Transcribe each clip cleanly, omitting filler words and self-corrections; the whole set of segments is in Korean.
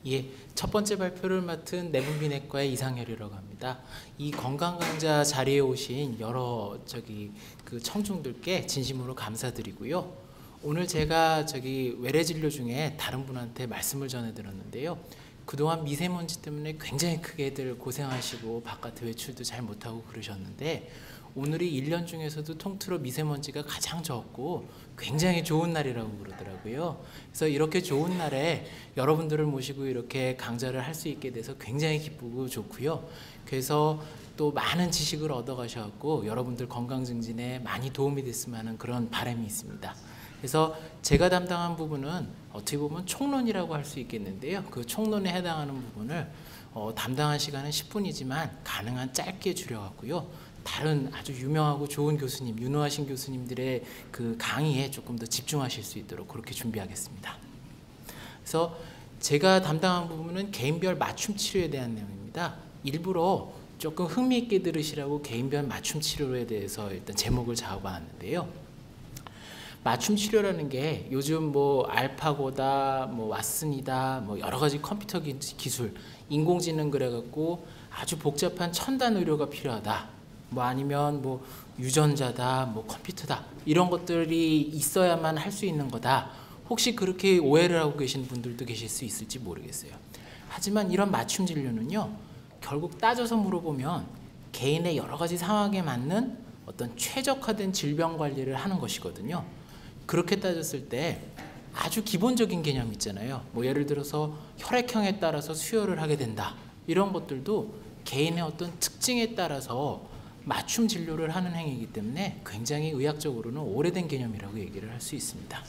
예, 첫 번째 발표를 맡은 내분비내과의 이상열이라고 합니다. 이 건강강좌 자리에 오신 여러 청중들께 진심으로 감사드리고요. 오늘 제가 외래 진료 중에 다른 분한테 말씀을 전해드렸는데요. 그동안 미세먼지 때문에 굉장히 크게들 고생하시고 바깥에 외출도 잘 못하고 그러셨는데 오늘이 1년 중에서도 통틀어 미세먼지가 가장 적고 굉장히 좋은 날이라고 그러더라고요. 그래서 이렇게 좋은 날에 여러분들을 모시고 이렇게 강좌를 할 수 있게 돼서 굉장히 기쁘고 좋고요. 그래서 또 많은 지식을 얻어가셔서 여러분들 건강 증진에 많이 도움이 됐으면 하는 그런 바람이 있습니다. 그래서 제가 담당한 부분은 어떻게 보면 총론이라고 할 수 있겠는데요. 그 총론에 해당하는 부분을 담당한 시간은 10분이지만 가능한 짧게 줄여갖고요. 다른 아주 유명하고 좋은 교수님, 유능하신 교수님들의 그 강의에 조금 더 집중하실 수 있도록 그렇게 준비하겠습니다. 그래서 제가 담당한 부분은 개인별 맞춤 치료에 대한 내용입니다. 일부러 조금 흥미있게 들으시라고 개인별 맞춤 치료에 대해서 일단 제목을 잡아봤는데요. 맞춤 치료라는 게 요즘 뭐 알파고다, 뭐 왓슨이다, 뭐 여러 가지 컴퓨터 기술, 인공지능 그래갖고 아주 복잡한 첨단 의료가 필요하다. 뭐 아니면 뭐 유전자다, 뭐 컴퓨터다 이런 것들이 있어야만 할 수 있는 거다. 혹시 그렇게 오해를 하고 계신 분들도 계실 수 있을지 모르겠어요. 하지만 이런 맞춤 진료는요, 결국 따져서 물어보면 개인의 여러 가지 상황에 맞는 어떤 최적화된 질병 관리를 하는 것이거든요. 그렇게 따졌을 때 아주 기본적인 개념 있잖아요. 뭐 예를 들어서 혈액형에 따라서 수혈을 하게 된다. 이런 것들도 개인의 어떤 특징에 따라서 맞춤 진료를 하는 행위이기 때문에 굉장히 의학적으로는 오래된 개념이라고 얘기를 할 수 있습니다.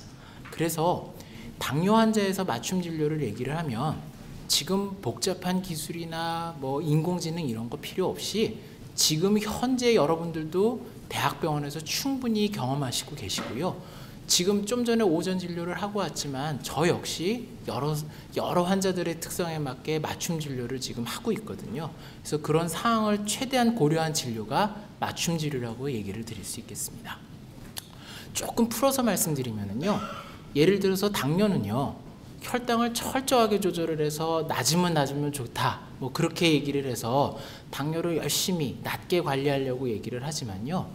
그래서 당뇨 환자에서 맞춤 진료를 얘기를 하면 지금 복잡한 기술이나 뭐 인공지능 이런 거 필요 없이 지금 현재 여러분들도 대학병원에서 충분히 경험하시고 계시고요. 지금 좀 전에 오전 진료를 하고 왔지만 저 역시 여러 환자들의 특성에 맞게 맞춤 진료를 지금 하고 있거든요. 그래서 그런 상황을 최대한 고려한 진료가 맞춤 진료라고 얘기를 드릴 수 있겠습니다. 조금 풀어서 말씀드리면요. 예를 들어서 당뇨는요. 혈당을 철저하게 조절을 해서 낮으면 좋다. 뭐 그렇게 얘기를 해서 당뇨를 열심히 낮게 관리하려고 얘기를 하지만요.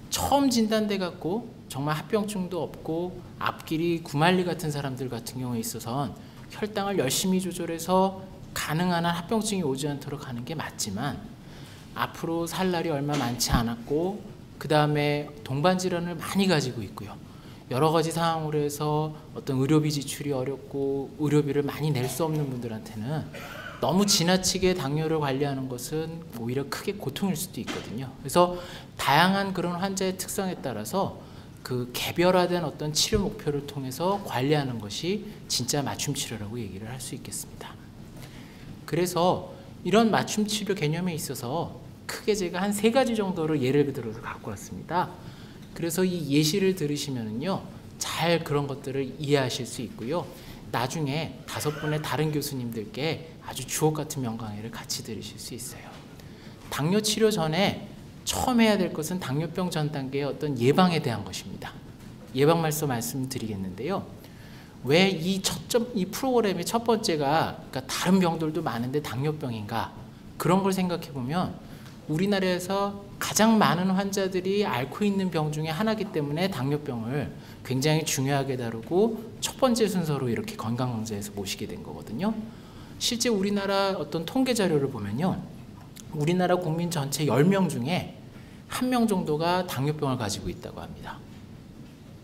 처음 진단돼 갖고 정말 합병증도 없고 앞길이 구말리 같은 사람들 같은 경우에 있어서는 혈당을 열심히 조절해서 가능한 한 합병증이 오지 않도록 하는 게 맞지만 앞으로 살 날이 얼마 많지 않았고 그 다음에 동반 질환을 많이 가지고 있고요. 여러 가지 상황으로 해서 어떤 의료비 지출이 어렵고 의료비를 많이 낼 수 없는 분들한테는 너무 지나치게 당뇨를 관리하는 것은 오히려 크게 고통일 수도 있거든요. 그래서 다양한 그런 환자의 특성에 따라서 그 개별화된 어떤 치료 목표를 통해서 관리하는 것이 진짜 맞춤 치료라고 얘기를 할 수 있겠습니다. 그래서 이런 맞춤 치료 개념에 있어서 크게 제가 한 3가지 정도를 예를 들어서 갖고 왔습니다. 그래서 이 예시를 들으시면은요, 잘 그런 것들을 이해하실 수 있고요. 나중에 5분의 다른 교수님들께 아주 주옥 같은 명강의를 같이 들으실 수 있어요. 당뇨 치료 전에 처음 해야 될 것은 당뇨병 전 단계의 어떤 예방에 대한 것입니다. 예방 말씀드리겠는데요. 왜 이 프로그램의 첫 번째가 그러니까 다른 병들도 많은데 당뇨병인가? 그런 걸 생각해 보면 우리나라에서 가장 많은 환자들이 앓고 있는 병 중에 하나이기 때문에 당뇨병을 굉장히 중요하게 다루고 첫 번째 순서로 이렇게 건강강좌에서 모시게 된 거거든요. 실제 우리나라 어떤 통계 자료를 보면요. 우리나라 국민 전체 10명 중에 1명 정도가 당뇨병을 가지고 있다고 합니다.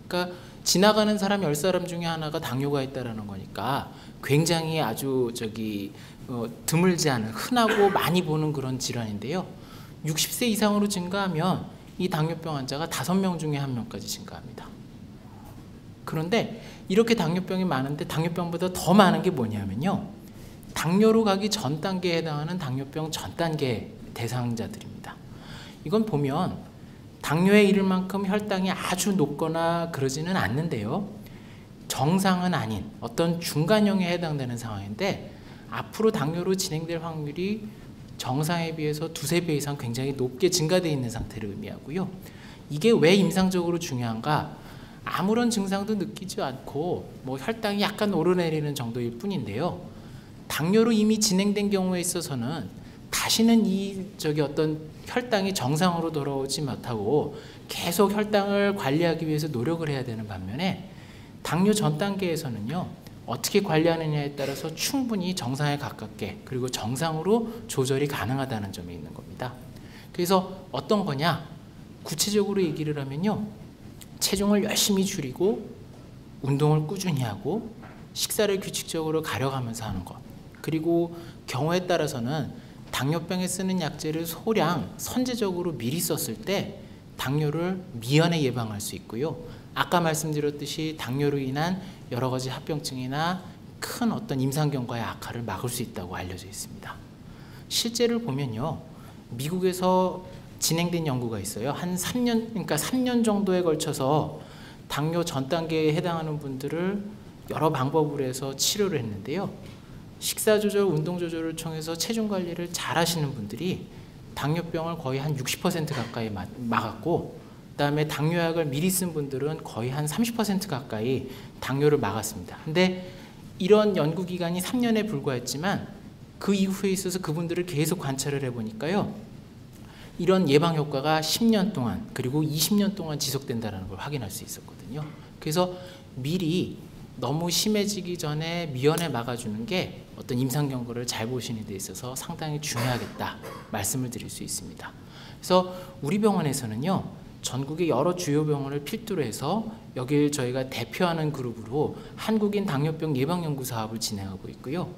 그러니까 지나가는 사람 10사람 중에 하나가 당뇨가 있다는 거니까 굉장히 아주 드물지 않은 흔하고 많이 보는 그런 질환인데요. 60세 이상으로 증가하면 이 당뇨병 환자가 5명 중에 1명까지 증가합니다. 그런데 이렇게 당뇨병이 많은데 당뇨병보다 더 많은 게 뭐냐면요. 당뇨로 가기 전 단계에 해당하는 당뇨병 전 단계 대상자들입니다. 이건 보면 당뇨에 이를 만큼 혈당이 아주 높거나 그러지는 않는데요. 정상은 아닌 어떤 중간형에 해당되는 상황인데 앞으로 당뇨로 진행될 확률이 정상에 비해서 2~3배 이상 굉장히 높게 증가되어 있는 상태를 의미하고요. 이게 왜 임상적으로 중요한가? 아무런 증상도 느끼지 않고 뭐 혈당이 약간 오르내리는 정도일 뿐인데요. 당뇨로 이미 진행된 경우에 있어서는 다시는 어떤 혈당이 정상으로 돌아오지 못하고 계속 혈당을 관리하기 위해서 노력을 해야 되는 반면에, 당뇨 전 단계에서는요, 어떻게 관리하느냐에 따라서 충분히 정상에 가깝게 그리고 정상으로 조절이 가능하다는 점이 있는 겁니다. 그래서 어떤 거냐, 구체적으로 얘기를 하면요, 체중을 열심히 줄이고 운동을 꾸준히 하고 식사를 규칙적으로 가려가면서 하는 것, 그리고 경우에 따라서는 당뇨병에 쓰는 약제를 소량 선제적으로 미리 썼을 때 당뇨를 미연에 예방할 수 있고요. 아까 말씀드렸듯이 당뇨로 인한 여러 가지 합병증이나 큰 어떤 임상경과의 악화를 막을 수 있다고 알려져 있습니다. 실제를 보면요, 미국에서 진행된 연구가 있어요. 한 3년 정도에 걸쳐서 당뇨 전 단계에 해당하는 분들을 여러 방법으로 해서 치료를 했는데요. 식사 조절, 운동 조절을 통해서 체중 관리를 잘 하시는 분들이 당뇨병을 거의 한 60% 가까이 막았고, 그다음에 당뇨약을 미리 쓴 분들은 거의 한 30% 가까이 당뇨를 막았습니다. 근데 이런 연구 기간이 3년에 불과했지만 그 이후에 있어서 그분들을 계속 관찰을 해보니까요, 이런 예방 효과가 10년 동안 그리고 20년 동안 지속된다는 걸 확인할 수 있었거든요. 그래서 미리 너무 심해지기 전에 미연에 막아주는 게 어떤 임상 경과를 잘 보시는 데 있어서 상당히 중요하겠다 말씀을 드릴 수 있습니다. 그래서 우리 병원에서는요, 전국의 여러 주요 병원을 필두로 해서 여기를 저희가 대표하는 그룹으로 한국인 당뇨병 예방연구 사업을 진행하고 있고요.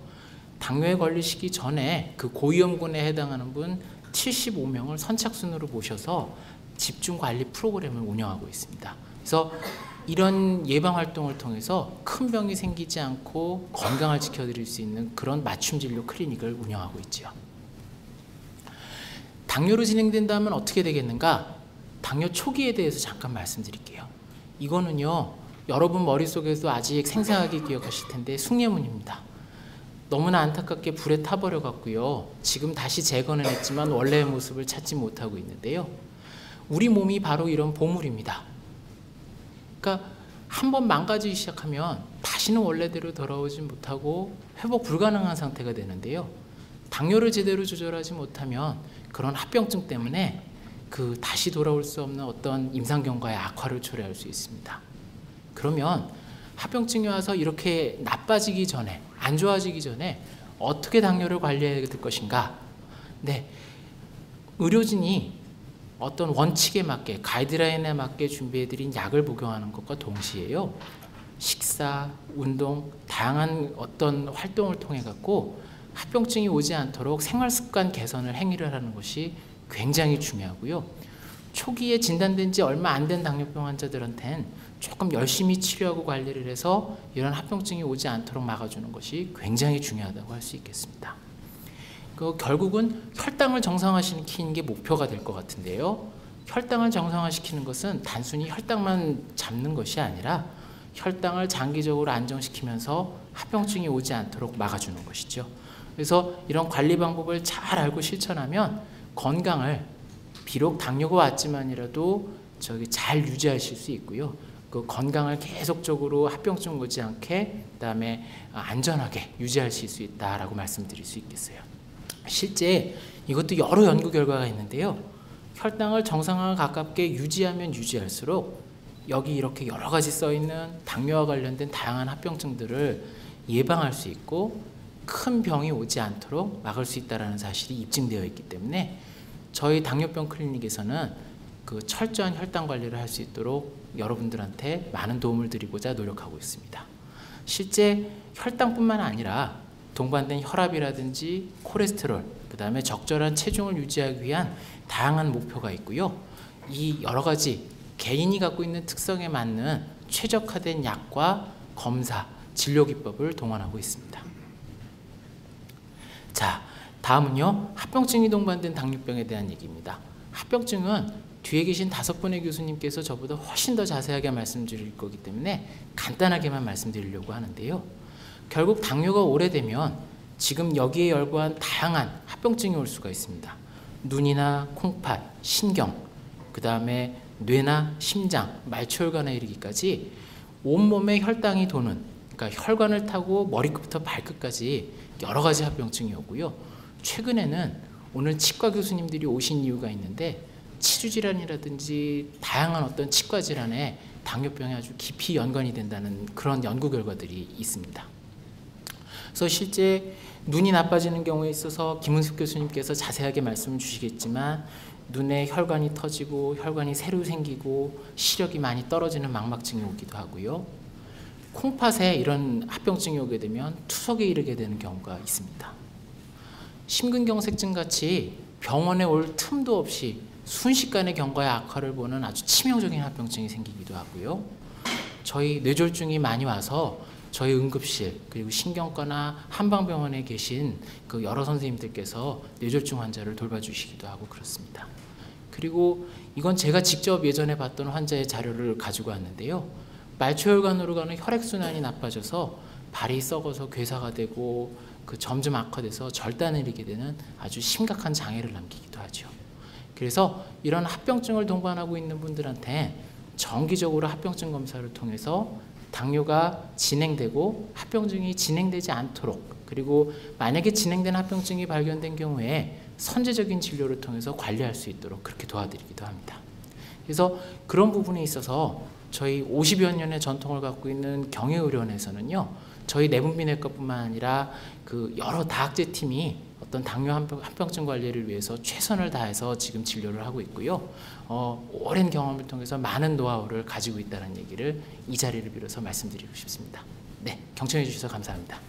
당뇨에 걸리시기 전에 그 고위험군에 해당하는 분 75명을 선착순으로 모셔서 집중관리 프로그램을 운영하고 있습니다. 그래서 이런 예방활동을 통해서 큰 병이 생기지 않고 건강을 지켜드릴 수 있는 그런 맞춤진료 클리닉을 운영하고 있죠. 당뇨로 진행된다면 어떻게 되겠는가? 당뇨 초기에 대해서 잠깐 말씀드릴게요. 이거는요, 여러분 머릿속에도 아직 생생하게 기억하실 텐데 숭례문입니다. 너무나 안타깝게 불에 타버려 갔고요. 지금 다시 재건은 했지만 원래의 모습을 찾지 못하고 있는데요. 우리 몸이 바로 이런 보물입니다. 그러니까 한번 망가지기 시작하면 다시는 원래대로 돌아오지 못하고 회복 불가능한 상태가 되는데요. 당뇨를 제대로 조절하지 못하면 그런 합병증 때문에 다시 돌아올 수 없는 어떤 임상경과의 악화를 초래할 수 있습니다. 그러면 합병증이 와서 이렇게 나빠지기 전에, 안 좋아지기 전에 어떻게 당뇨를 관리해야 될 것인가? 네, 의료진이 어떤 원칙에 맞게, 가이드라인에 맞게 준비해드린 약을 복용하는 것과 동시에요, 식사, 운동, 다양한 어떤 활동을 통해 갖고 합병증이 오지 않도록 생활습관 개선을 행위를 하는 것이 굉장히 중요하고요. 초기에 진단된 지 얼마 안 된 당뇨병 환자들한테는 조금 열심히 치료하고 관리를 해서 이런 합병증이 오지 않도록 막아주는 것이 굉장히 중요하다고 할 수 있겠습니다. 결국은 혈당을 정상화시키는 게 목표가 될 것 같은데요. 혈당을 정상화시키는 것은 단순히 혈당만 잡는 것이 아니라 혈당을 장기적으로 안정시키면서 합병증이 오지 않도록 막아주는 것이죠. 그래서 이런 관리 방법을 잘 알고 실천하면 건강을 비록 당뇨가 왔지만이라도 잘 유지하실 수 있고요. 그 건강을 계속적으로 합병증 오지 않게, 그다음에 안전하게 유지하실 수 있다라고 말씀드릴 수 있겠어요. 실제 이것도 여러 연구 결과가 있는데요. 혈당을 정상화 가깝게 유지하면 유지할수록 여기 이렇게 여러 가지 써 있는 당뇨와 관련된 다양한 합병증들을 예방할 수 있고 큰 병이 오지 않도록 막을 수 있다는 사실이 입증되어 있기 때문에 저희 당뇨병 클리닉에서는 철저한 혈당 관리를 할 수 있도록 여러분들한테 많은 도움을 드리고자 노력하고 있습니다. 실제 혈당뿐만 아니라 동반된 혈압이라든지 콜레스테롤, 그 다음에 적절한 체중을 유지하기 위한 다양한 목표가 있고요. 이 여러 가지 개인이 갖고 있는 특성에 맞는 최적화된 약과 검사, 진료 기법을 동원하고 있습니다. 자, 다음은요, 합병증이 동반된 당뇨병에 대한 얘기입니다. 합병증은 뒤에 계신 5분의 교수님께서 저보다 훨씬 더 자세하게 말씀드릴 거기 때문에 간단하게만 말씀드리려고 하는데요. 결국 당뇨가 오래되면 지금 여기에 열거한 다양한 합병증이 올 수가 있습니다. 눈이나 콩팥, 신경, 그 다음에 뇌나 심장, 말초혈관에 이르기까지 온몸에 혈당이 도는, 그러니까 그러니까 혈관을 타고 머리끝부터 발끝까지 여러 가지 합병증이 오고요. 최근에는 오늘 치과 교수님들이 오신 이유가 있는데 치주질환이라든지 다양한 어떤 치과 질환에 당뇨병이 아주 깊이 연관이 된다는 그런 연구 결과들이 있습니다. 그래서 실제 눈이 나빠지는 경우에 있어서 김은숙 교수님께서 자세하게 말씀을 주시겠지만 눈에 혈관이 터지고 혈관이 새로 생기고 시력이 많이 떨어지는 망막증이 오기도 하고요. 콩팥에 이런 합병증이 오게 되면 투석에 이르게 되는 경우가 있습니다. 심근경색증 같이 병원에 올 틈도 없이 순식간에 경과의 악화를 보는 아주 치명적인 합병증이 생기기도 하고요. 저희 뇌졸중이 많이 와서 저희 응급실 그리고 신경과나 한방병원에 계신 그 여러 선생님들께서 뇌졸중 환자를 돌봐주시기도 하고 그렇습니다. 그리고 이건 제가 직접 예전에 봤던 환자의 자료를 가지고 왔는데요. 말초혈관으로 가는 혈액순환이 나빠져서 발이 썩어서 괴사가 되고 그 점점 악화돼서 절단을 일으키게 되는 아주 심각한 장애를 남기기도 하죠. 그래서 이런 합병증을 동반하고 있는 분들한테 정기적으로 합병증 검사를 통해서 당뇨가 진행되고 합병증이 진행되지 않도록, 그리고 만약에 진행된 합병증이 발견된 경우에 선제적인 진료를 통해서 관리할 수 있도록 그렇게 도와드리기도 합니다. 그래서 그런 부분에 있어서 저희 50여 년의 전통을 갖고 있는 경희의료원에서는요, 저희 내분비내과뿐만 아니라 그 여러 다학제 팀이 어떤 당뇨 합병증 관리를 위해서 최선을 다해서 지금 진료를 하고 있고요. 오랜 경험을 통해서 많은 노하우를 가지고 있다는 얘기를 이 자리를 빌어서 말씀드리고 싶습니다. 네, 경청해 주셔서 감사합니다.